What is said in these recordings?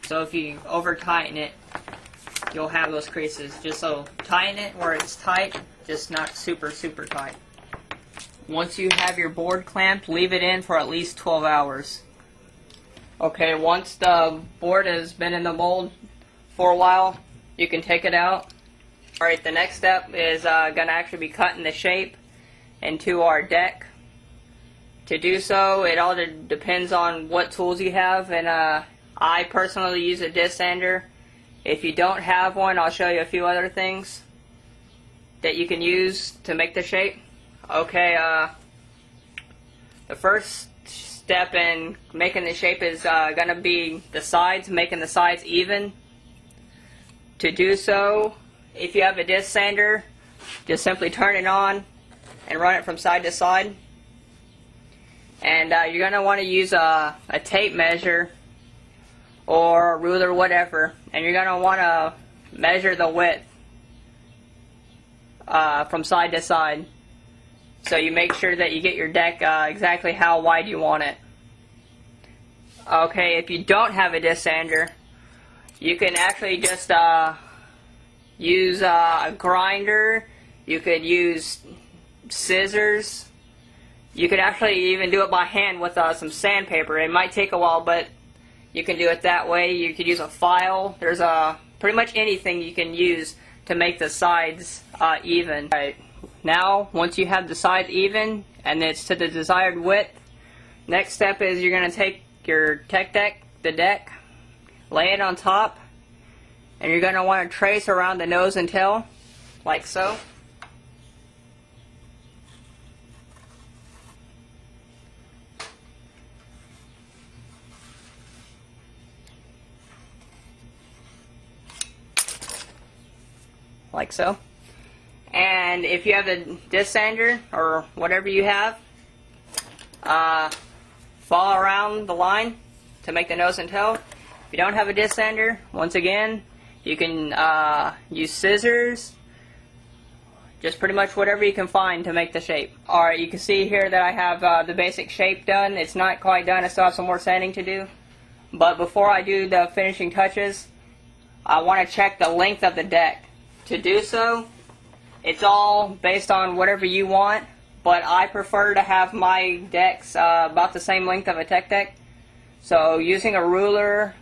So if you over tighten it, you'll have those creases. Just so tighten it where it's tight, just not super tight. Once you have your board clamped, leave it in for at least 12 hours. Okay, once the board has been in the mold for a while, you can take it out. Alright, the next step is going to actually be cutting the shape into our deck. To do so, it all depends on what tools you have, and I personally use a disc sander. If you don't have one, I'll show you a few other things that you can use to make the shape. Okay, the first step in making the shape is going to be the sides, making the sides even. To do so, if you have a disc sander, just simply turn it on and run it from side to side. And you're going to want to use a tape measure or a ruler, whatever, and you're going to want to measure the width from side to side. So you make sure that you get your deck exactly how wide you want it. Okay, if you don't have a disc sander, you can actually just use a grinder. You could use scissors. You could actually even do it by hand with some sandpaper. It might take a while, but you can do it that way. You could use a file. There's pretty much anything you can use to make the sides even. Right. Now, once you have the sides even and it's to the desired width, next step is you're going to take your the deck, lay it on top, and you're going to want to trace around the nose and tail, like so. Like so. And if you have a disc sander or whatever you have, follow around the line to make the nose and tail. If you don't have a disc sander, once again, you can use scissors, just pretty much whatever you can find to make the shape. Alright, you can see here that I have the basic shape done. It's not quite done, I still have some more sanding to do. But before I do the finishing touches, I want to check the length of the deck. To do so, it's all based on whatever you want, but I prefer to have my decks about the same length of a tech deck. So using a ruler,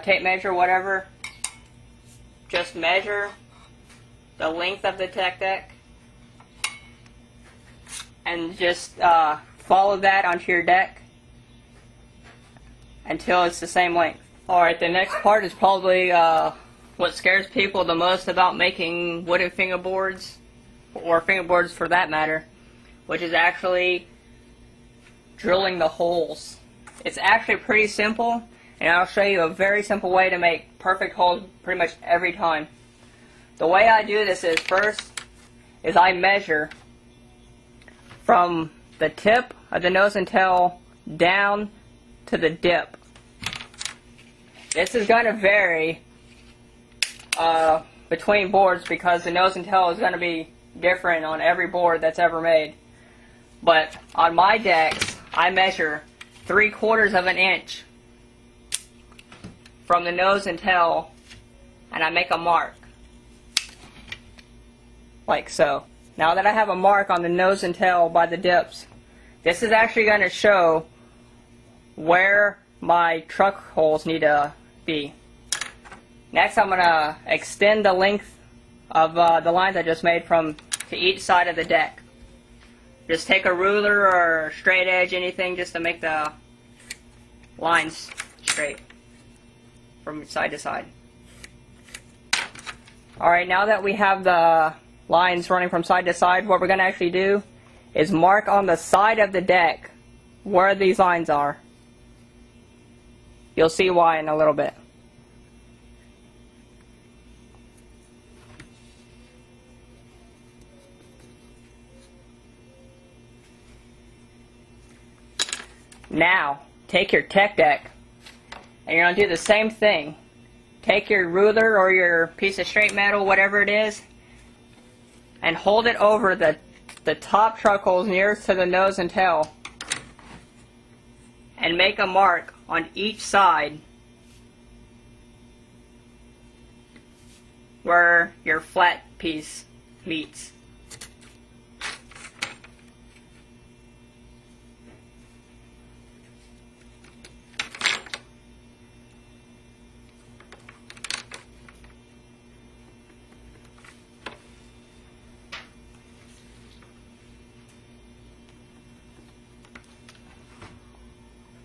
tape measure, whatever, just measure the length of the tech deck and just follow that onto your deck until it's the same length. Alright, the next part is probably what scares people the most about making wooden fingerboards, or fingerboards for that matter, which is actually drilling the holes. It's actually pretty simple, and I'll show you a very simple way to make perfect holes pretty much every time. The way I do this is, first, is I measure from the tip of the nose and tail down to the dip. This is going to vary between boards because the nose and tail is going to be different on every board that's ever made. But on my decks, I measure 3/4 of an inch from the nose and tail, and I make a mark, like so. Now that I have a mark on the nose and tail by the dips, this is actually going to show where my truck holes need to be. Next, I'm going to extend the length of the lines I just made from to each side of the deck. Just take a ruler or a straight edge, anything, just to make the lines straight from side to side. Alright, now that we have the lines running from side to side, what we're going to actually do is mark on the side of the deck where these lines are. You'll see why in a little bit. Now, take your tech deck, and you're going to do the same thing. Take your ruler or your piece of straight metal, whatever it is, and hold it over the top truck holes nearest to the nose and tail, and make a mark on each side where your flat piece meets.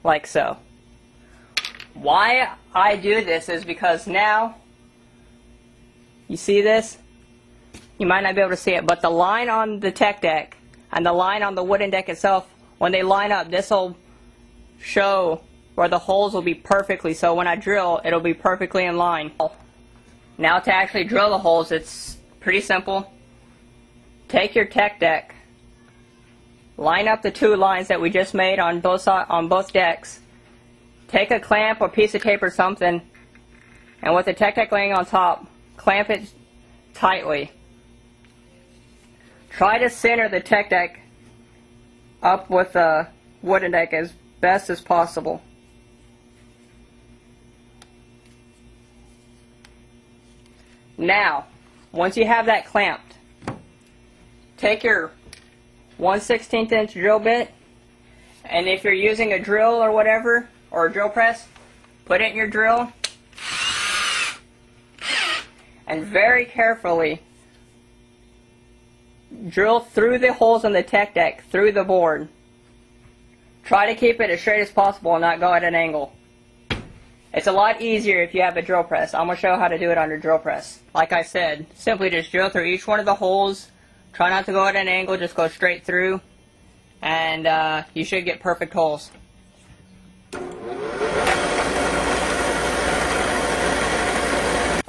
Like so. Why I do this is because now, you see this? You might not be able to see it, but the line on the tech deck and the line on the wooden deck itself, when they line up, this will show where the holes will be perfectly, so when I drill, it'll be perfectly in line. Now to actually drill the holes, it's pretty simple. Take your tech deck, line up the two lines that we just made on both decks. Take a clamp or piece of tape or something, and with the tech deck laying on top, clamp it tightly. Try to center the tech deck up with the wooden deck as best as possible. Now, once you have that clamped, take your 1/16 inch drill bit, and if you're using a drill or whatever, or a drill press, put it in your drill, and very carefully drill through the holes in the tech deck, through the board. Try to keep it as straight as possible and not go at an angle. It's a lot easier if you have a drill press. I'm going to show how to do it on a drill press. Like I said, simply just drill through each one of the holes. Try not to go at an angle, just go straight through, and you should get perfect holes.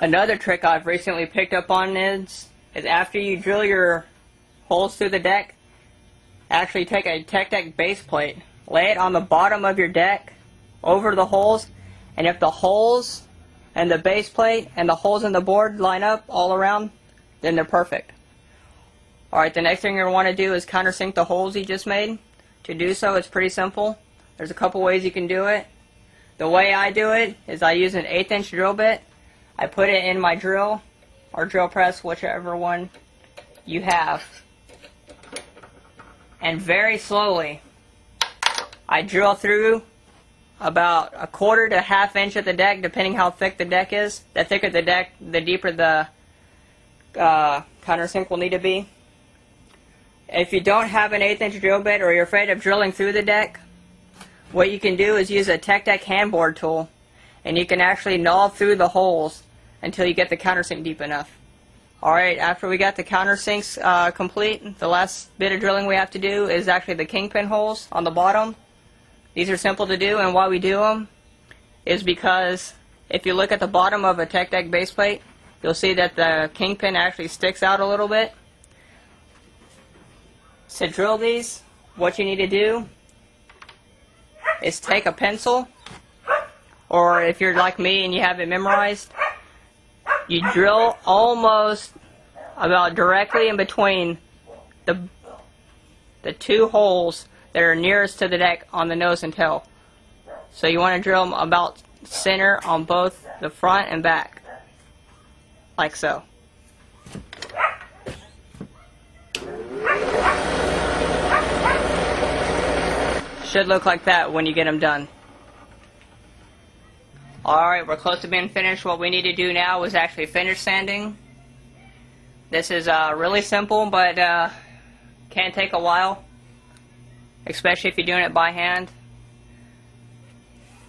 Another trick I've recently picked up on is after you drill your holes through the deck, actually take a tech deck base plate, lay it on the bottom of your deck over the holes, and if the holes and the base plate and the holes in the board line up all around, then they're perfect. Alright, the next thing you're going to want to do is countersink the holes you just made. To do so, it's pretty simple. There's a couple ways you can do it. The way I do it is I use an 1/8 inch drill bit. I put it in my drill, or drill press, whichever one you have. And very slowly, I drill through about 1/4 to 1/2 inch of the deck, depending how thick the deck is. The thicker the deck, the deeper the countersink will need to be. If you don't have an 1/8 inch drill bit, or you're afraid of drilling through the deck, what you can do is use a tech deck handboard tool, and you can actually gnaw through the holes until you get the countersink deep enough. Alright, after we got the countersinks complete, the last bit of drilling we have to do is actually the kingpin holes on the bottom. These are simple to do, and why we do them is because if you look at the bottom of a tech deck base plate, you'll see that the kingpin actually sticks out a little bit. To drill these, what you need to do is take a pencil, or if you're like me and you have it memorized, you drill almost about directly in between the two holes that are nearest to the deck on the nose and tail. So you want to drill them about center on both the front and back, like so. Should look like that when you get them done. Alright, we're close to being finished. What we need to do now is actually finish sanding. This is really simple, but can take a while, especially if you're doing it by hand.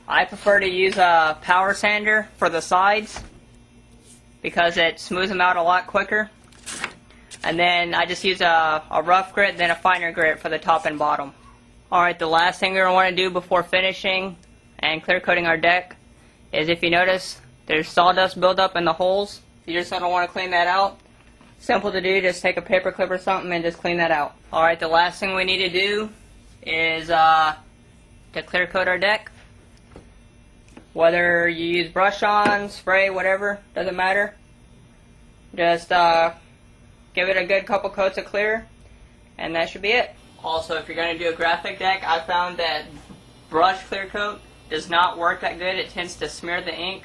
I prefer to use a power sander for the sides because it smooths them out a lot quicker. And then I just use a rough grit, then a finer grit for the top and bottom. Alright, the last thing we're going to want to do before finishing and clear coating our deck is, if you notice, there's sawdust buildup in the holes. You just don't want to clean that out. Simple to do, just take a paper clip or something and just clean that out. Alright, the last thing we need to do is to clear coat our deck. Whether you use brush on, spray, whatever, doesn't matter. Just give it a good couple coats of clear, and that should be it. Also, if you're going to do a graphic deck, I found that brush clear coat does not work that good. It tends to smear the ink.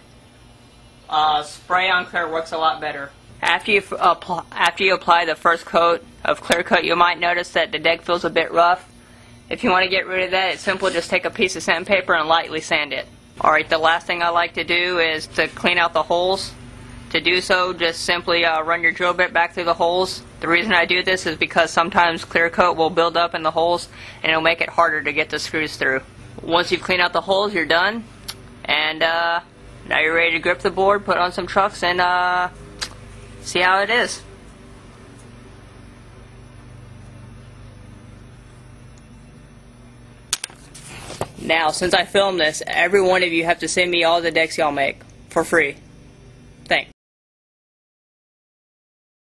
Spray on clear works a lot better. After you apply the first coat of clear coat, you might notice that the deck feels a bit rough. If you want to get rid of that, it's simple. Just take a piece of sandpaper and lightly sand it. Alright, the last thing I like to do is to clean out the holes. To do so, just simply run your drill bit back through the holes. The reason I do this is because sometimes clear coat will build up in the holes and it'll make it harder to get the screws through. Once you've cleaned out the holes, you're done. And now you're ready to grip the board, put on some trucks, and see how it is. Now, since I filmed this, every one of you have to send me all the decks y'all make for free.